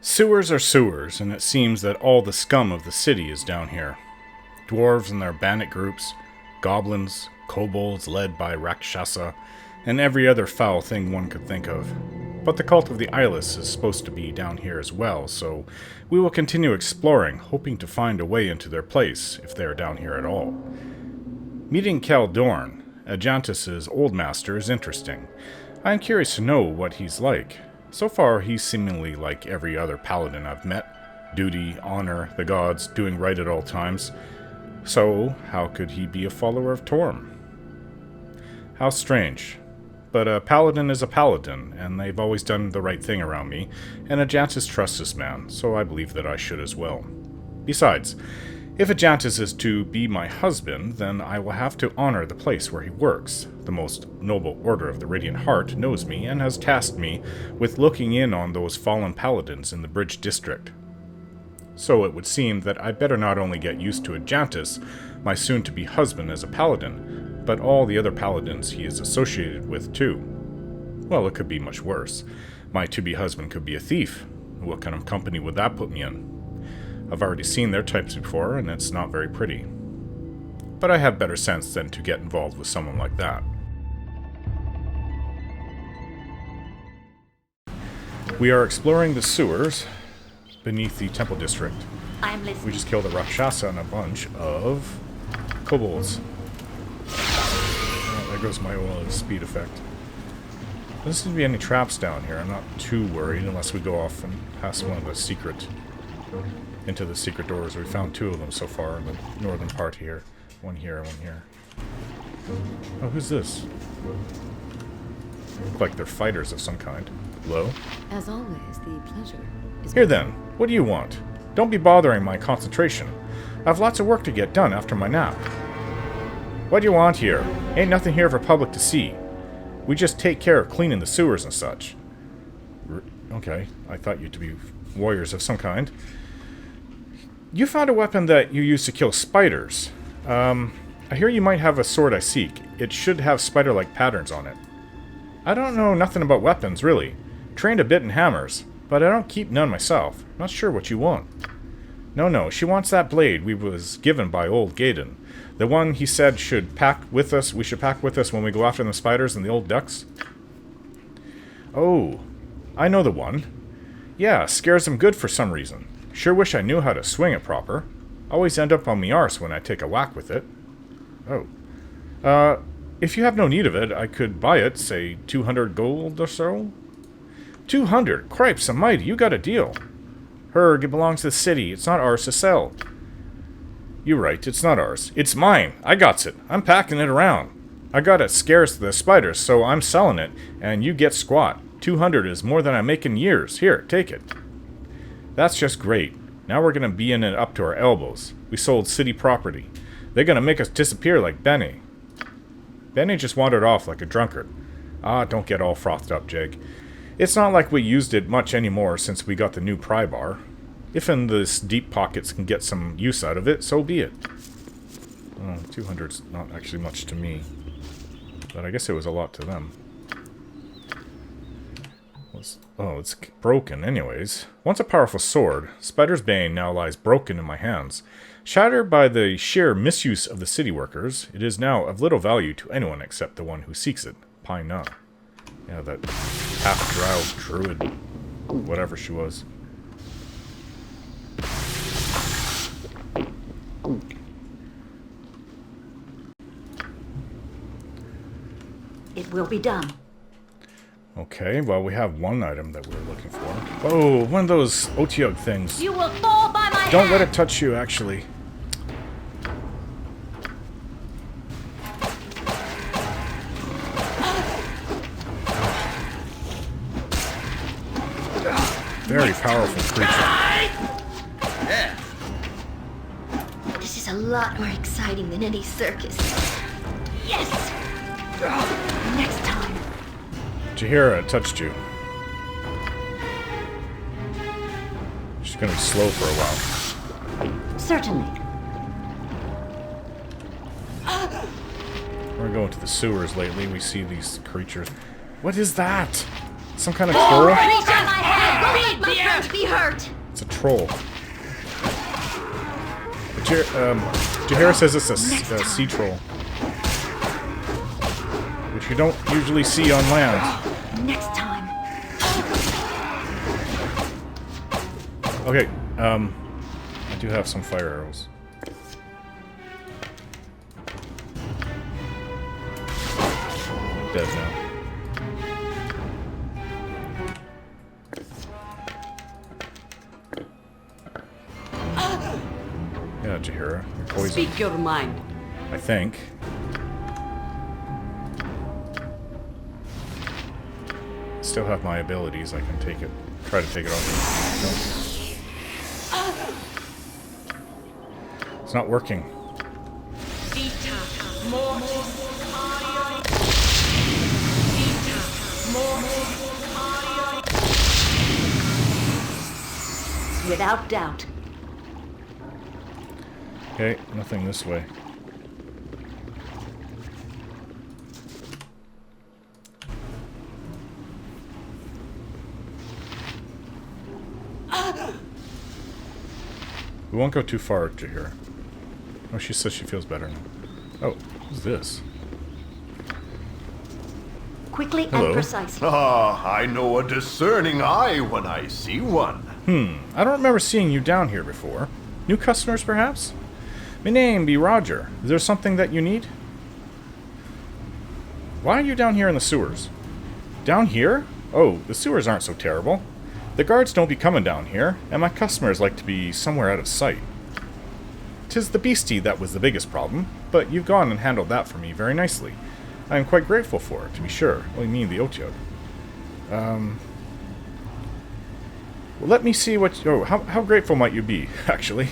Sewers are sewers, and it seems that all the scum of the city is down here. Dwarves and their bandit groups, goblins, kobolds led by Rakshasa, and every other foul thing one could think of. But the cult of the Eyeless is supposed to be down here as well, so we will continue exploring, hoping to find a way into their place, if they are down here at all. Meeting Kaldorn, Ajantis' old master, is interesting. I am curious to know what he's like. So far, he's seemingly like every other paladin I've met. Duty, honor, the gods, doing right at all times. So, how could he be a follower of Torm? How strange. But a paladin is a paladin, and they've always done the right thing around me, and Ajantis trusts this man, so I believe that I should as well. Besides, if Ajantis is to be my husband, then I will have to honor the place where he works. The most noble order of the Radiant Heart knows me and has tasked me with looking in on those fallen paladins in the Bridge District. So it would seem that I better not only get used to Ajantis, my soon-to-be husband as a paladin, but all the other paladins he is associated with too. Well, it could be much worse. My to-be husband could be a thief. What kind of company would that put me in? I've already seen their types before, and it's not very pretty. But I have better sense than to get involved with someone like that. We are exploring the sewers beneath the Temple District. I'm listening. We just killed a Rakshasa and a bunch of kobolds. Oh, there goes my oil speed effect. There doesn't seem to be any traps down here. I'm not too worried unless we go off and pass one of the into the secret doors. We found 2 of them so far in the northern part here. One here, one here. Oh, who's this? Look like they're fighters of some kind. Hello? As always, the pleasure is Here then, what do you want? Don't be bothering my concentration. I have lots of work to get done after my nap. What do you want here? Ain't nothing here for public to see. We just take care of cleaning the sewers and such. Okay, I thought you to be warriors of some kind. You found a weapon that you use to kill spiders. I hear you might have a sword I seek. It should have spider-like patterns on it. I don't know nothing about weapons, really. Trained a bit in hammers, but I don't keep none myself. Not sure what you want. No, she wants that blade we was given by old Gaydon. The one he said we should pack with us when we go after the spiders and the old ducks. Oh, I know the one. Yeah, scares them good for some reason. Sure wish I knew how to swing it proper. Always end up on me arse when I take a whack with it. Oh. If you have no need of it, I could buy it, say 200 gold or so? 200? Cripes almighty, you got a deal. Herg, it belongs to the city. It's not ours to sell. You're right, it's not ours. It's mine. I gots it. I'm packing it around. I got it scarce the spiders, so I'm selling it, and you get squat. 200 is more than I make in years. Here, take it. That's just great. Now we're gonna be in it up to our elbows. We sold city property. They're gonna make us disappear like Benny. Benny just wandered off like a drunkard. Ah, don't get all frothed up, Jake. It's not like we used it much anymore since we got the new pry bar. If in this deep pockets can get some use out of it, so be it. Oh, 200's not actually much to me. But I guess it was a lot to them. Oh, it's broken anyways. Once a powerful sword, Spider's Bane now lies broken in my hands. Shattered by the sheer misuse of the city workers, it is now of little value to anyone except the one who seeks it. Paina. Yeah, that half-drow druid, whatever she was. It will be done. Okay, well, we have one item that we were looking for. Oh, one of those Otiog things. You will fall by my Don't let hand. it touch you, actually. Very powerful creature. This is a lot more exciting than any circus. Yes! Next time. Jahira touched you. She's gonna be slow for a while. Certainly. We're going to the sewers lately. We see these creatures. What is that? Some kind of troll? Reach on my head! let my friend be hurt. It's a troll. Jahira says it's a sea troll, which you don't usually see on land. Next time. Okay, I do have some fire arrows. Dead now. Yeah, Jahira, you're poisoned. Speak your mind. I think. Still have my abilities. I can take it. Try to take it off. Nope. It's not working. Without doubt. Okay, nothing this way. We won't go too far, Jahira. Oh, she says she feels better now. Oh, who's this? Quickly Hello. and precisely. Ah, I know a discerning eye when I see one. I don't remember seeing you down here before. New customers, perhaps? My name be Roger. Is there something that you need? Why are you down here in the sewers? Down here? Oh, the sewers aren't so terrible. The guards don't be coming down here, and my customers like to be somewhere out of sight. 'Tis the beastie that was the biggest problem, but you've gone and handled that for me very nicely. I am quite grateful for it, to be sure. Well, you mean the Otyug. Well, let me see what... Oh, how grateful might you be, actually?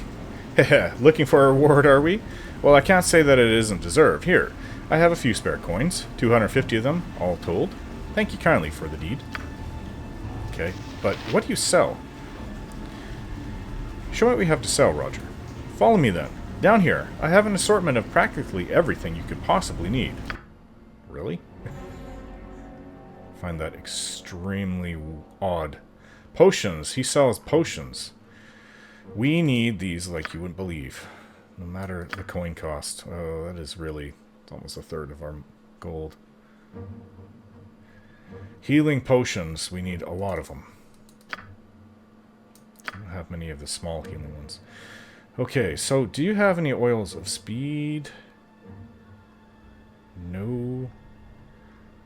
Heh, looking for a reward, are we? Well, I can't say that it isn't deserved. Here, I have a few spare coins. 250 of them, all told. Thank you kindly for the deed. Okay, but what do you sell? Show me what we have to sell, Roger. Follow me, then. Down here, I have an assortment of practically everything you could possibly need. Really? Find that extremely odd. Potions. He sells potions. We need these like you wouldn't believe. No matter the coin cost. Oh, that is really... It's almost a third of our gold. Healing potions. We need a lot of them. I don't have many of the small healing ones. Okay, so do you have any oils of speed? No.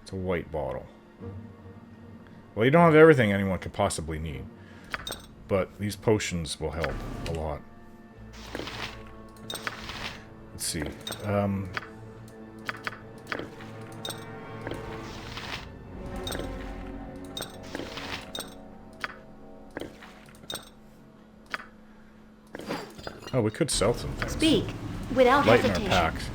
It's a white bottle. Well, you don't have everything anyone could possibly need. But these potions will help a lot. Let's see. Oh, we could sell some things. Speak without Lighten our hesitation. packs.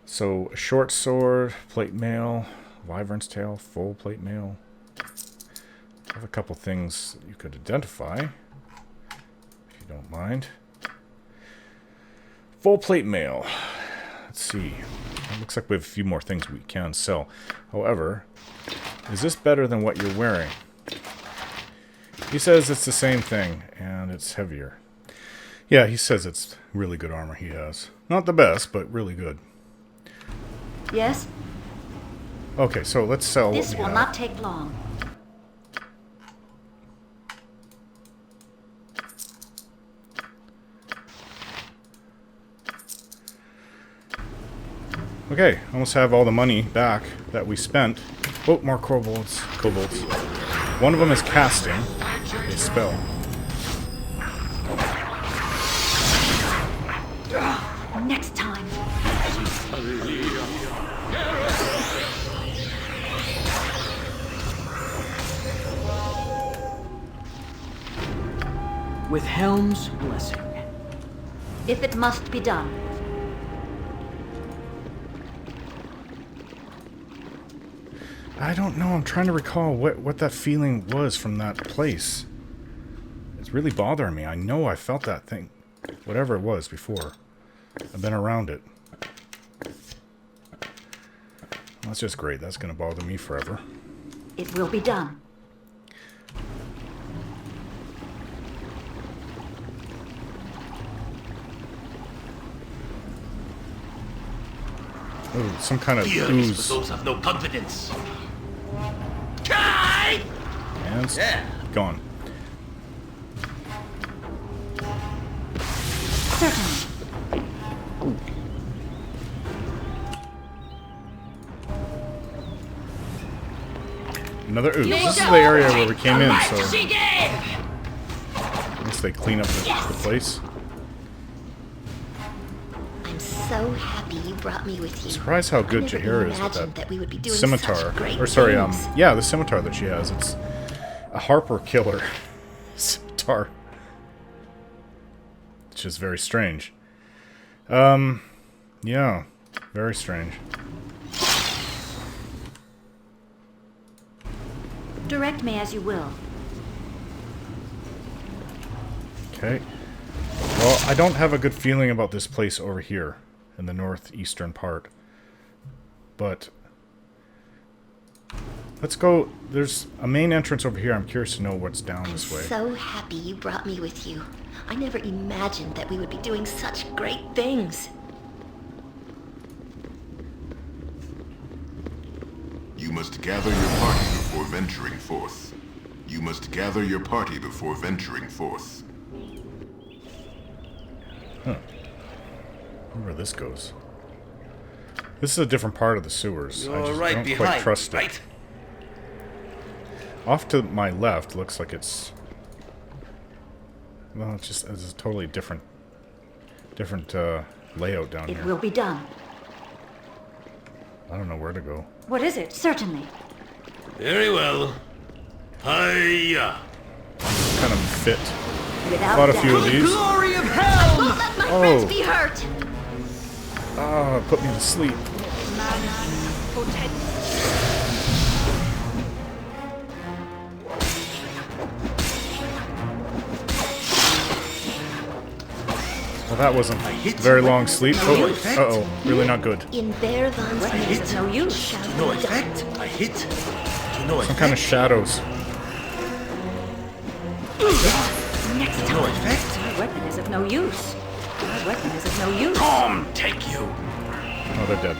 So, a short sword, plate mail, wyvern's tail, full plate mail. I have a couple things you could identify, if you don't mind. Full plate mail. Let's see. It looks like we have a few more things we can sell. However, is this better than what you're wearing? He says it's the same thing, and it's heavier. Yeah, he says it's really good armor he has. Not the best, but really good. Yes? Okay, so let's sell This what we will have. not take long. Okay, almost have all the money back that we spent. Oh, more kobolds. Kobolds. One of them is casting a spell. Next time. With Helm's blessing. If it must be done. I don't know. I'm trying to recall what that feeling was from that place. It's really bothering me. I know I felt that thing. Whatever it was before. I've been around it. That's just great. That's going to bother me forever. It will be done. Ooh, some kind of Fear is ooze. for those have no confidence. Kai! Hands Yeah. gone. Certainly. Another ooze. This is the area where we came in, so She gave! I guess they clean up the place. I'm so happy you brought me with you. Surprised how good I never Jahira is with imagined that we would be doing scimitar. such great Or sorry, things. yeah, the scimitar that she has. It's a Harper killer scimitar. Which is very strange. Yeah, very strange. Direct me as you will. Okay. Well, I don't have a good feeling about this place over here in the northeastern part. But let's go. There's a main entrance over here. I'm curious to know what's down this way. So happy you brought me with you. I never imagined that we would be doing such great things. You must gather your party before venturing forth. You must gather your party before venturing forth. Huh. I wonder where this goes. This is a different part of the sewers. I You're just right don't behind, quite trust it. right? Off to my left looks like it's... Well, it's a totally different layout down It here. will be done. I don't know where to go. What is it? Certainly. Very well. Hiya! Kind of fit. Without Fought a doubt. few of these. Glory of hell! Won't let my Oh. friends be hurt! Ah, put me to sleep. Well, that wasn't very long sleep. Oh, uh-oh. Really not good. In Bear Van's Weapons of no use. shall No be done. effect. I hit. To no Some effect. kind of shadows. Next No time. effect. My weapon is of no use. My weapon is of no use. Tom, take you. Oh, they're dead.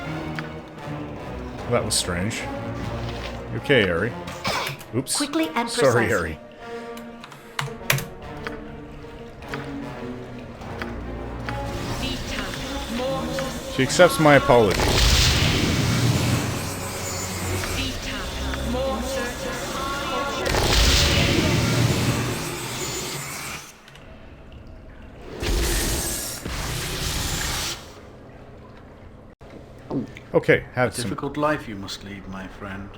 Well, that was strange. You okay, Ari? Oops. Quickly and Sorry, precisely. Ari. She accepts my apology. Okay, had some. Difficult life you must lead, my friend.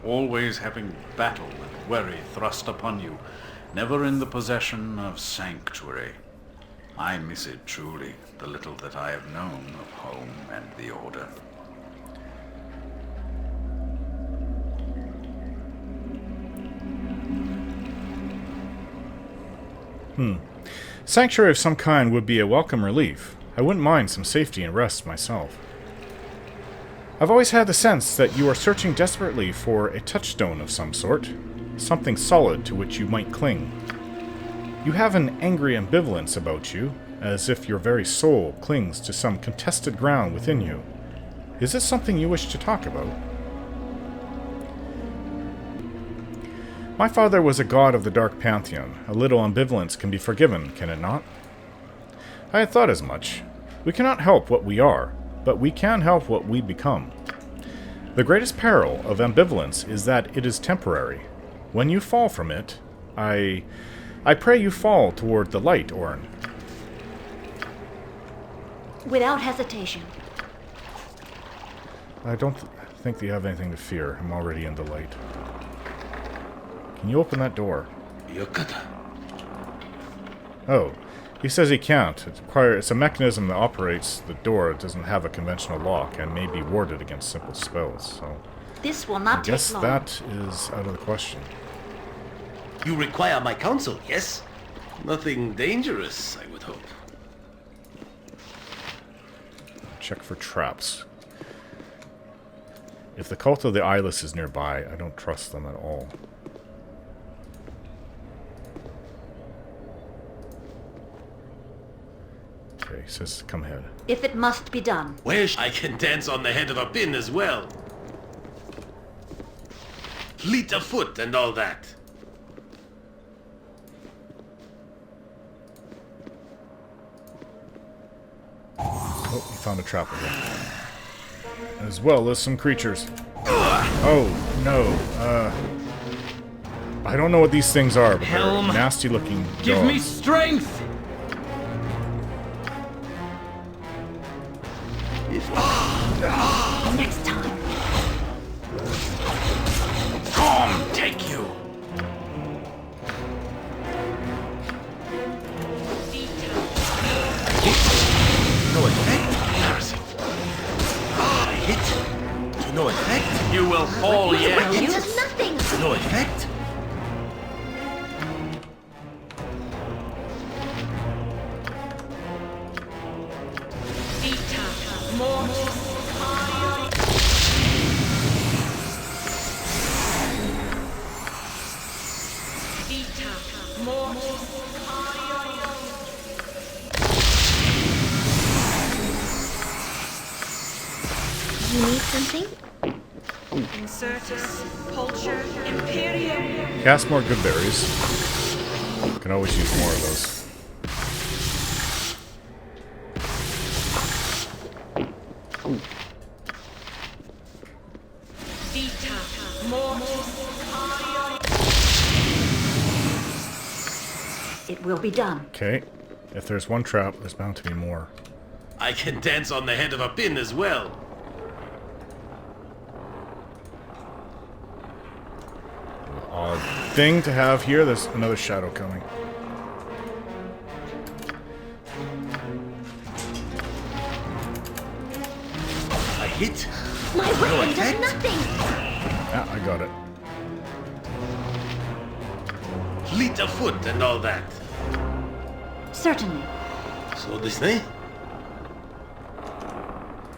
Always having battle and worry thrust upon you, never in the possession of sanctuary. I miss it truly, the little that I have known of home and the order. Sanctuary of some kind would be a welcome relief. I wouldn't mind some safety and rest myself. I've always had the sense that you are searching desperately for a touchstone of some sort, something solid to which you might cling. You have an angry ambivalence about you, as if your very soul clings to some contested ground within you. Is this something you wish to talk about? My father was a god of the Dark Pantheon. A little ambivalence can be forgiven, can it not? I had thought as much. We cannot help what we are, but we can help what we become. The greatest peril of ambivalence is that it is temporary. When you fall from it, I pray you fall toward the light, Orin. Without hesitation. I don't think you have anything to fear. I'm already in the light. Can you open that door? Yokata. Oh, he says he can't. It's a mechanism that operates the door. It doesn't have a conventional lock and may be warded against simple spells, so This will I not guess take long. that is out of the question. You require my counsel, yes? Nothing dangerous, I would hope. Check for traps. If the cult of the Eyeless is nearby, I don't trust them at all. Okay, he says come ahead. If it must be done. I can dance on the head of a pin as well. Fleet of foot and all that. Oh, he found a trap again. As well as some creatures. Oh, no. I don't know what these things are, but Helm, they're nasty looking dogs. Give me strength! Next time. Storm, take you! No effect? Embarrassing. I hit. To no effect? You will fall yet. It does nothing. To no effect? You need something? Insertus, Pulcher, Imperium. Cast more good berries. Can always use more of those. It will be done. Okay. If there's one trap, there's bound to be more. I can dance on the head of a pin as well. Odd thing to have here. There's another shadow coming. I hit. My weapon effect? does nothing. Yeah, I got it. Fleet of foot and all that. Certainly. So this night?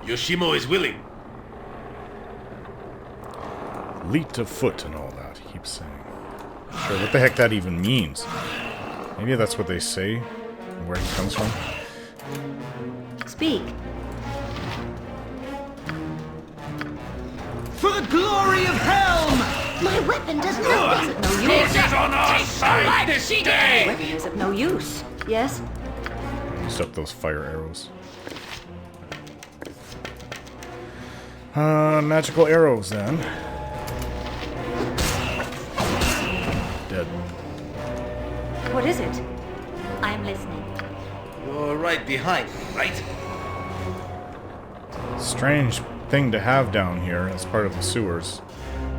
Yoshimo is willing. Leet of foot and all that, he keeps saying. Sure, what the heck that even means. Maybe that's what they say, and where he comes from. Speak. For the glory of Helm! My weapon does nothing. No use. Is on our side this day! Weapon is of no use. Yes? Used up those fire arrows. Magical arrows then. Dead. What is it? I'm listening. You're right behind, right? Strange thing to have down here as part of the sewers.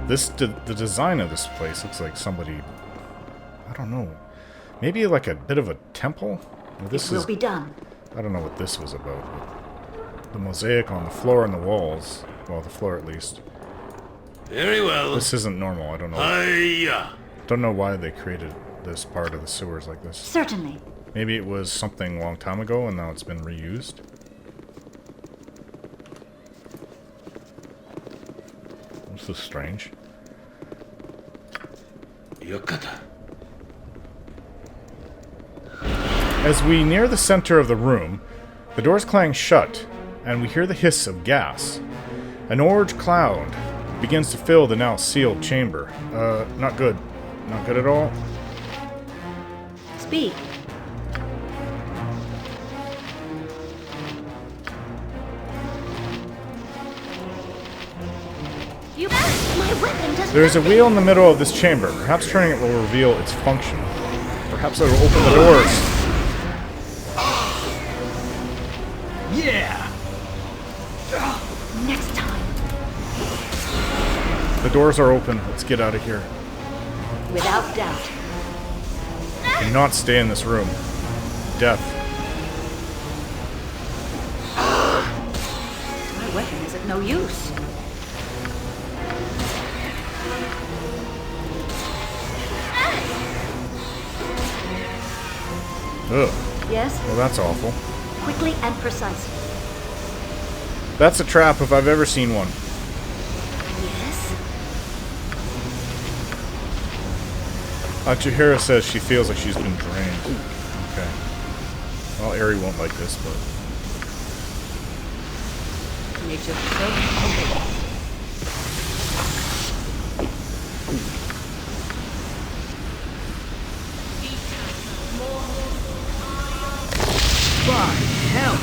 The design of this place looks like somebody, I don't know, maybe like a bit of a temple? This It will is, be done. I don't know what this was about. But the mosaic on the floor and the walls, well, the floor at least. Very well. This isn't normal. I don't know. Hiya! Don't know why they created this part of the sewers like this. Certainly. Maybe it was something a long time ago and now it's been reused. This is strange. Yokata. As we near the center of the room, the doors clang shut, and we hear the hiss of gas. An orange cloud begins to fill the now sealed chamber. Not good. Not good at all. Speak. You my weapon does There is a nothing. wheel in the middle of this chamber. Perhaps turning it will reveal its function. Perhaps it will open the doors. Yeah! Next time. The doors are open. Let's get out of here. Without doubt. Do not stay in this room. Death. My weapon is of no use. Ugh. Yes? Well, that's awful. Quickly and precisely. That's a trap if I've ever seen one. Yes? Chihira says she feels like she's been drained. Okay. Well, Aerie won't like this, but... Nature's so By hell!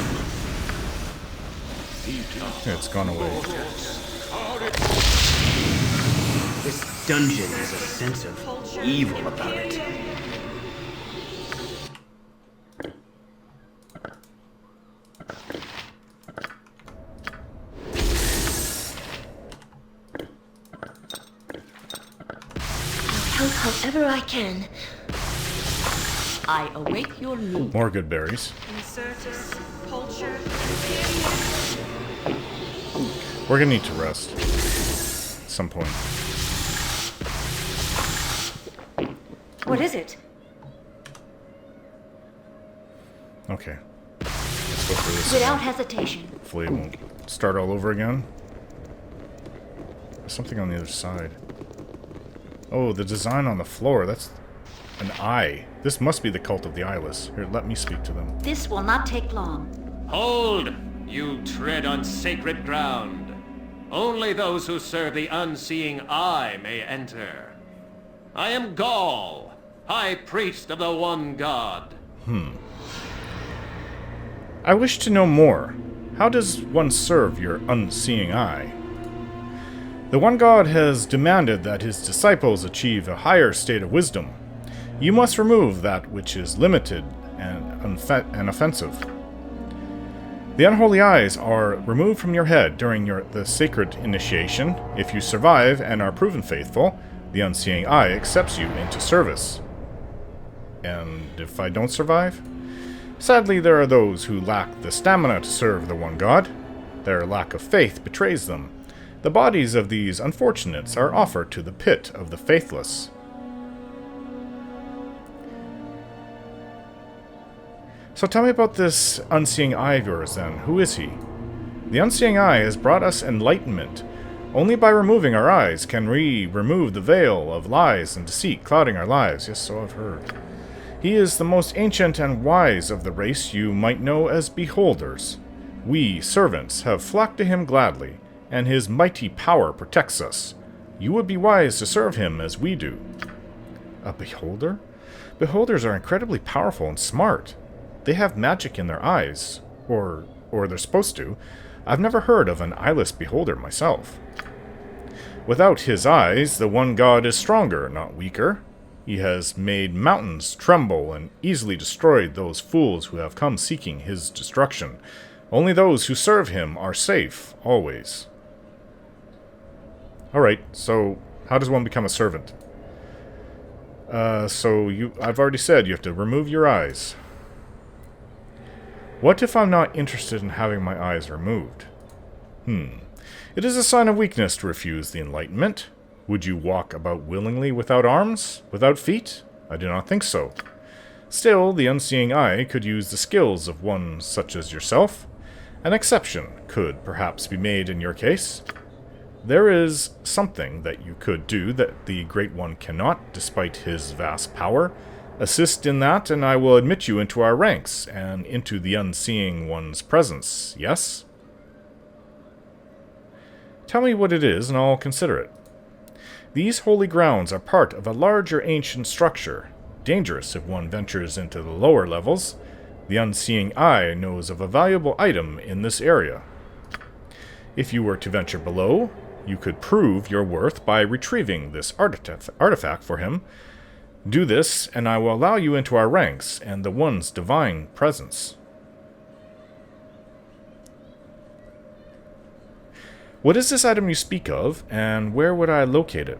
Yeah, it's gone away. This dungeon has a sense of evil about it. I'll help however I can. I await your need. More good berries. Insertus, Pulcher, We're gonna need to rest. At some point. What is it? Okay. Let's go for this. Without hesitation. Hopefully it won't start all over again. There's something on the other side. Oh, the design on the floor. That's an eye. This must be the cult of the Eyeless. Here, let me speak to them. This will not take long. Hold! You tread on sacred ground. Only those who serve the unseeing eye may enter. I am Gaul, High Priest of the One God. I wish to know more. How does one serve your unseeing eye? The One God has demanded that his disciples achieve a higher state of wisdom. You must remove that which is limited and offensive. The unholy eyes are removed from your head during the sacred initiation. If you survive and are proven faithful, the unseeing eye accepts you into service. And if I don't survive? Sadly, there are those who lack the stamina to serve the One God. Their lack of faith betrays them. The bodies of these unfortunates are offered to the pit of the faithless. So tell me about this unseeing eye of yours, then. Who is he? The unseeing eye has brought us enlightenment. Only by removing our eyes can we remove the veil of lies and deceit clouding our lives. Yes, so I've heard. He is the most ancient and wise of the race you might know as beholders. We, servants, have flocked to him gladly, and his mighty power protects us. You would be wise to serve him as we do. A beholder? Beholders are incredibly powerful and smart. They have magic in their eyes, or they're supposed to. I've never heard of an eyeless beholder myself. Without his eyes, the One God is stronger, not weaker. He has made mountains tremble and easily destroyed those fools who have come seeking his destruction. Only those who serve him are safe, always. Alright, so how does one become a servant? I've already said you have to remove your eyes. What if I'm not interested in having my eyes removed? It is a sign of weakness to refuse the enlightenment. Would you walk about willingly without arms? Without feet? I do not think so. Still, the unseeing eye could use the skills of one such as yourself. An exception could perhaps be made in your case. There is something that you could do that the Great One cannot, despite his vast power. Assist in that, and I will admit you into our ranks, and into the unseeing one's presence, yes? Tell me what it is, and I'll consider it. These holy grounds are part of a larger ancient structure, dangerous if one ventures into the lower levels. The unseeing eye knows of a valuable item in this area. If you were to venture below, you could prove your worth by retrieving this artifact for him. Do this, and I will allow you into our ranks and the One's divine presence. What is this item you speak of, and where would I locate it?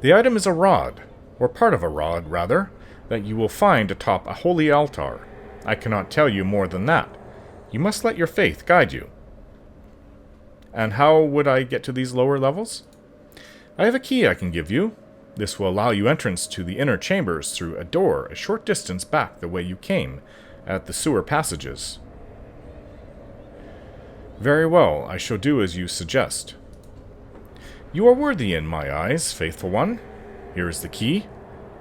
The item is a rod, or part of a rod, rather, that you will find atop a holy altar. I cannot tell you more than that. You must let your faith guide you. And how would I get to these lower levels? I have a key I can give you. This will allow you entrance to the inner chambers through a door a short distance back the way you came, at the sewer passages. Very well, I shall do as you suggest. You are worthy in my eyes, faithful one. Here is the key.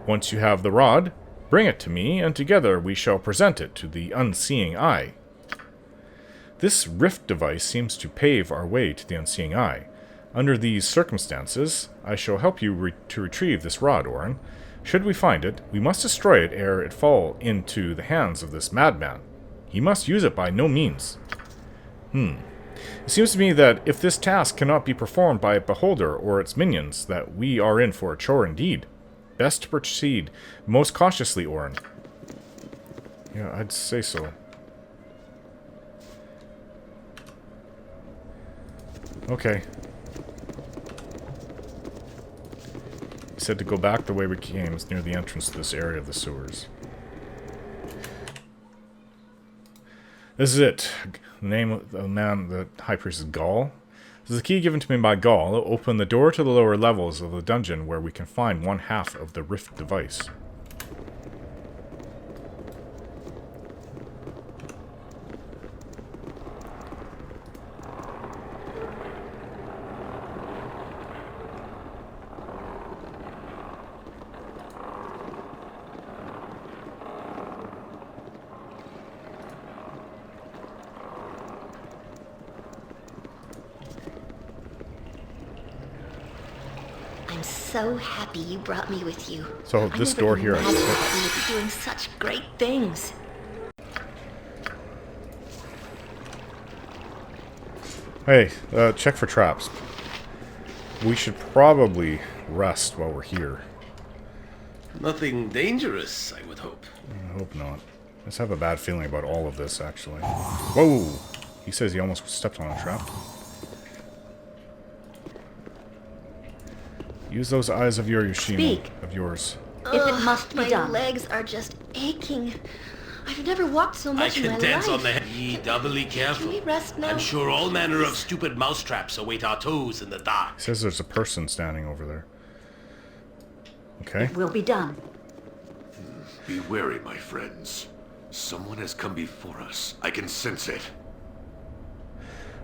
Once you have the rod, Bring it to me, and together we shall present it to the unseeing eye. This rift device seems to pave our way to the unseeing eye. Under these circumstances, I shall help you to retrieve this rod, Orin. Should we find it, we must destroy it ere it fall into the hands of this madman. He must use it by no means. It seems to me that if this task cannot be performed by a beholder or its minions, that we are in for a chore indeed. Best to proceed most cautiously, Orin. Yeah, I'd say so. Okay. He said to go back the way we came. It's near the entrance to this area of the sewers. This is it. The name of the man, the high priest, is Gaul. This is the key given to me by Gaul. It'll open the door to the lower levels of the dungeon where we can find one half of the rift device. I'm so happy you brought me with you. So this door here, I never imagined that we would be doing such great things. Hey, check for traps. We should probably rest while we're here. Nothing dangerous, I would hope. I hope not. I just have a bad feeling about all of this, actually. Whoa! He says he almost stepped on a trap. Use those eyes of yours, Yoshino. Speak. Of yours. If it must be my done. legs are just aching. I've never walked so I much in can my dance life. on the head. Be doubly careful. Can we rest now? I'm sure all manner of stupid mousetraps await our toes in the dark. He says there's a person standing over there. Okay. It will be done. Be wary, my friends. Someone has come before us. I can sense it.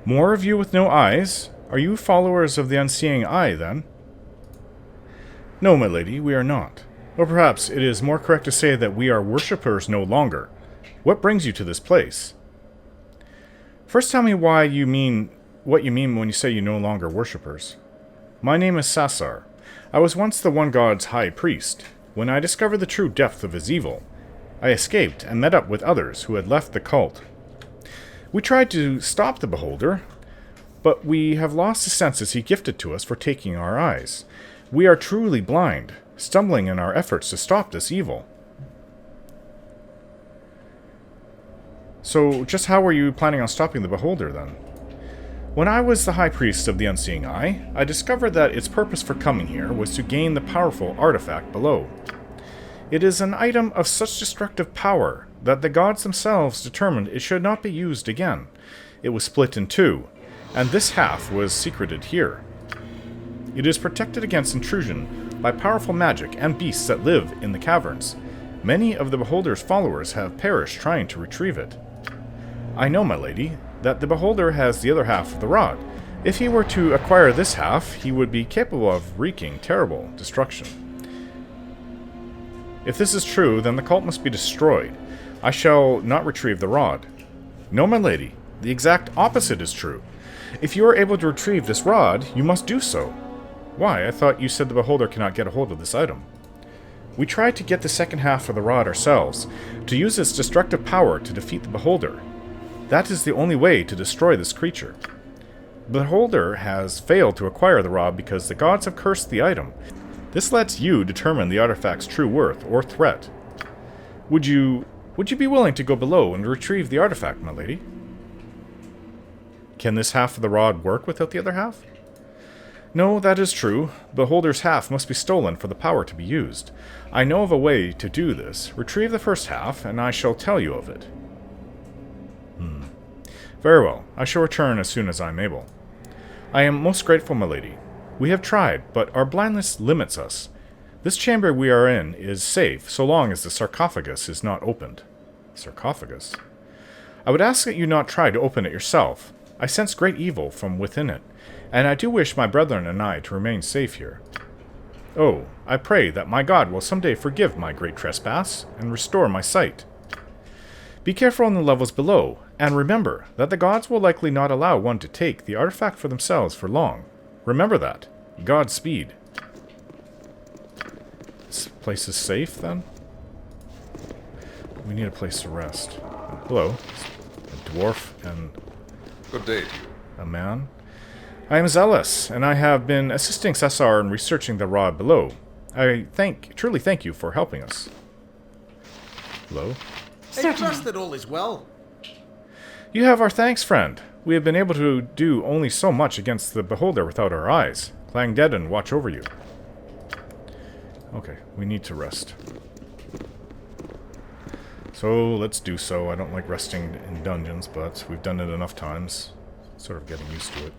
More of you with no eyes? Are you followers of the unseeing eye, then? No, my lady, we are not. Or perhaps it is more correct to say that we are worshippers no longer. What brings you to this place? First tell me what you mean when you say you no longer worshippers. My name is Sassar. I was once the one god's high priest. When I discovered the true depth of his evil, I escaped and met up with others who had left the cult. We tried to stop the beholder, but we have lost the senses he gifted to us for taking our eyes. We are truly blind, stumbling in our efforts to stop this evil. So, just how were you planning on stopping the beholder, then? When I was the high priest of the Unseeing Eye, I discovered that its purpose for coming here was to gain the powerful artifact below. It is an item of such destructive power that the gods themselves determined it should not be used again. It was split in two, and this half was secreted here. It is protected against intrusion by powerful magic and beasts that live in the caverns. Many of the Beholder's followers have perished trying to retrieve it. I know, my lady, that the Beholder has the other half of the rod. If he were to acquire this half, he would be capable of wreaking terrible destruction. If this is true, then the cult must be destroyed. I shall not retrieve the rod. No, my lady, the exact opposite is true. If you are able to retrieve this rod, you must do so. Why? I thought you said the Beholder cannot get a hold of this item. We tried to get the second half of the rod ourselves, to use its destructive power to defeat the Beholder. That is the only way to destroy this creature. The Beholder has failed to acquire the rod because the gods have cursed the item. This lets you determine the artifact's true worth or threat. Would you be willing to go below and retrieve the artifact, my lady? Can this half of the rod work without the other half? No, that is true. Beholder's half must be stolen for the power to be used. I know of a way to do this. Retrieve the first half, and I shall tell you of it. Very well. I shall return as soon as I am able. I am most grateful, my lady. We have tried, but our blindness limits us. This chamber we are in is safe, so long as the sarcophagus is not opened. Sarcophagus? I would ask that you not try to open it yourself. I sense great evil from within it, and I do wish my brethren and I to remain safe here. Oh, I pray that my God will someday forgive my great trespass and restore my sight. Be careful on the levels below, and remember that the gods will likely not allow one to take the artifact for themselves for long. Remember that. Godspeed. This place is safe, then? We need a place to rest. Hello. A dwarf and Good day. a man. I am Eyeless, and I have been assisting Cesar in researching the rod below. I truly thank you for helping us. Hello? I trust that all is well. You have our thanks, friend. We have been able to do only so much against the Beholder without our eyes. Clang Deaden, watch over you. Okay, we need to rest. So, let's do so. I don't like resting in dungeons, but we've done it enough times. Sort of getting used to it.